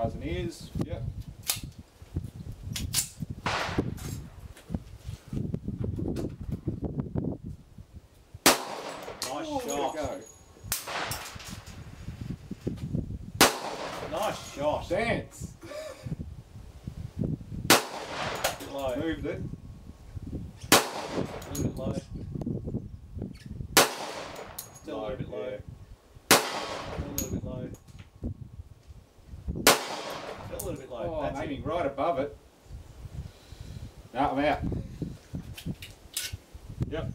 Eyes and ears. Yep. Nice Oh, shot. go. Nice shot. Dance. Bit low. Moved it. A little bit low. Still a little bit low. Yeah. Still a little bit low. Still a little bit low. Oh, That's maybe it. right above it. No, I'm out. Yep.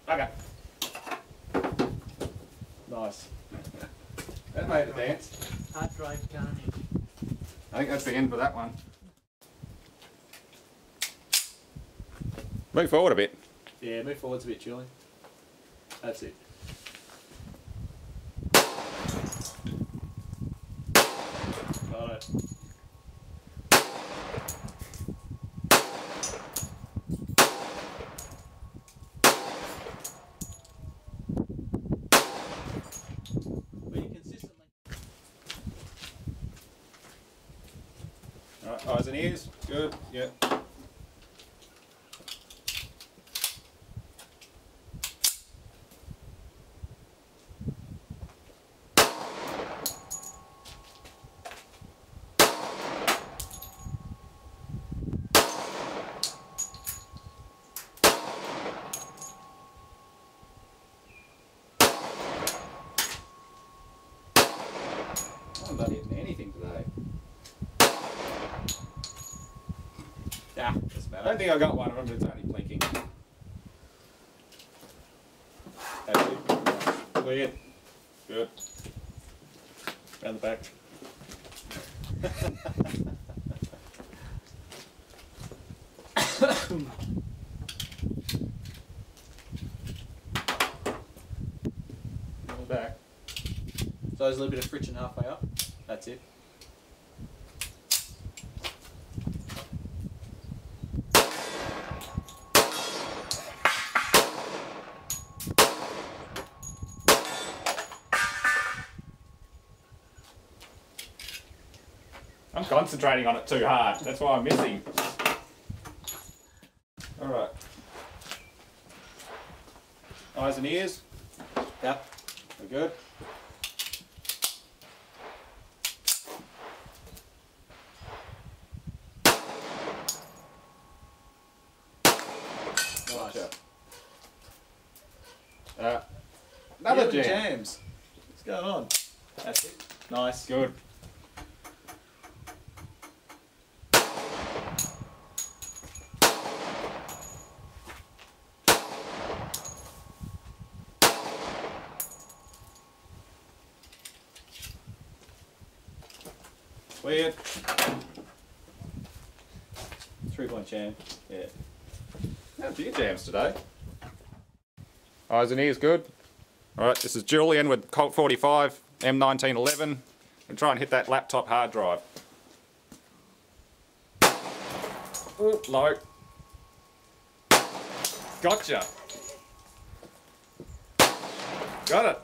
Okay. Nice. That made it dance. Hard drive carnage. I think that's the end for that one. Move forward a bit. Yeah, move forwards a bit, Jullian. That's it. Got it. Be consistently. Alright, eyes and ears. Good. Yep. I haven't done hitting anything today. Yeah, doesn't I matter. don't think I got one of them, but it's only blinking. That's it. Cleared. Good. Round the back. On the back. So there's a little bit of friction halfway up. That's it. I'm concentrating on it too hard. That's why I'm missing. Alright. Eyes and ears. Yep. We're good. Nice. Another Yeah, jam. jams. What's going on? That's it. Nice. Good. Weird. 3-point jam. Yeah. A few jams today. Eyes and ears good. Alright, this is Jullian with Colt 45, M1911. And try and hit that laptop hard drive. Ooh, low. Gotcha. Got it.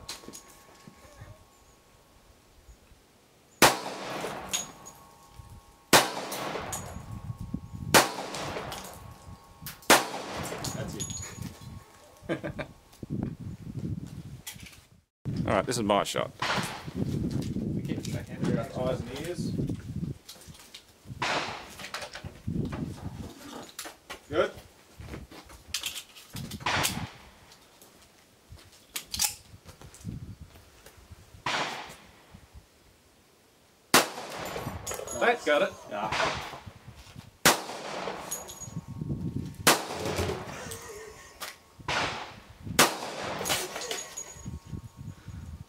That's it. Alright, this is my shot. We keep it backhand. Eyes and ears. Good. That's got it. Yeah.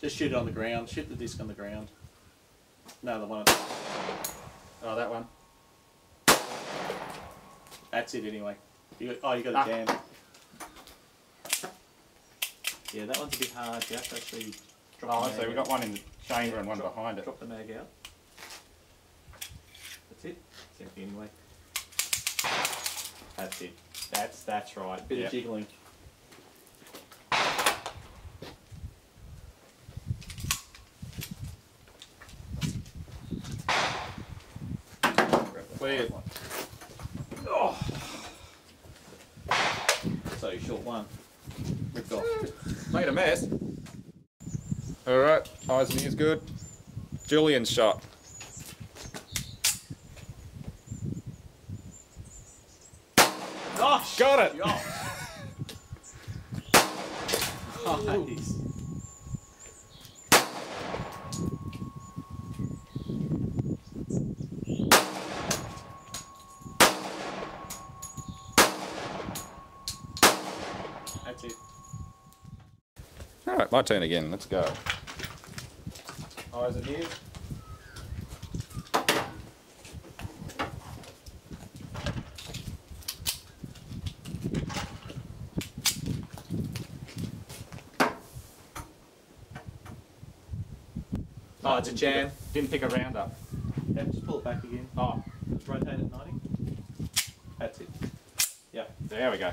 Just shoot it on the ground. Shoot the disc on the ground. No, the one. Oh, that one. That's it anyway. You got a jam. Yeah, that one's a bit hard. You have to actually drop Oh, the I see. mag We've out. got one in the chamber and one behind it. Drop the mag out. That's it. Same thing anyway. That's it. That's right. Bit Yep. of jiggling. so you shot one. Ripped off. Made a mess. Alright, eyes and ears good. Jullian's shot. Gosh! Got it! Gosh. Nice. That's it. Alright, my turn again. Let's go. Eyes and ears. Oh, it's a jam. Didn't pick a round up. Yeah, just pull it back again. Oh, Just rotate it 90. That's it. Yeah. there we go.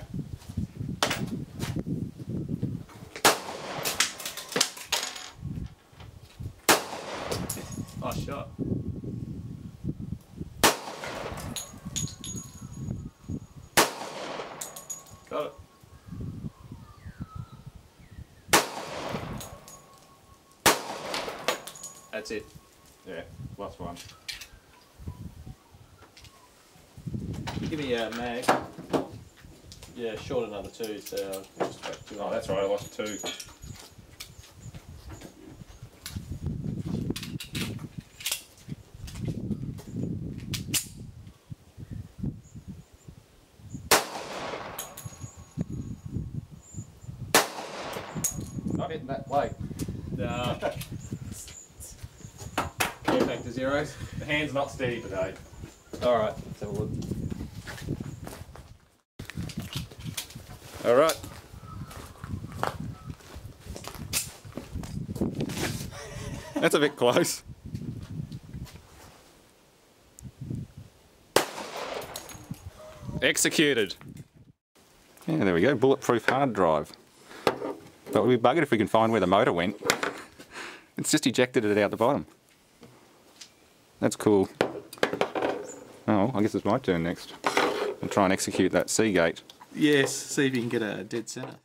Nice shot. Got it. That's it. Yeah, last one. Give me a mag. Yeah, short another two, so I'll just take two. Oh, that's right, I lost two. Not hitting that plate. No. Get back to zeros. The hand's not steady today. Alright, let's have a look. Alright. That's a bit close. Executed. Yeah, there we go. Bulletproof hard drive. But we'll be buggered if we can find where the motor went. It's just ejected it out the bottom. That's cool. Oh, I guess it's my turn next. I'll try and execute that C gate. Yes, see if you can get a dead center.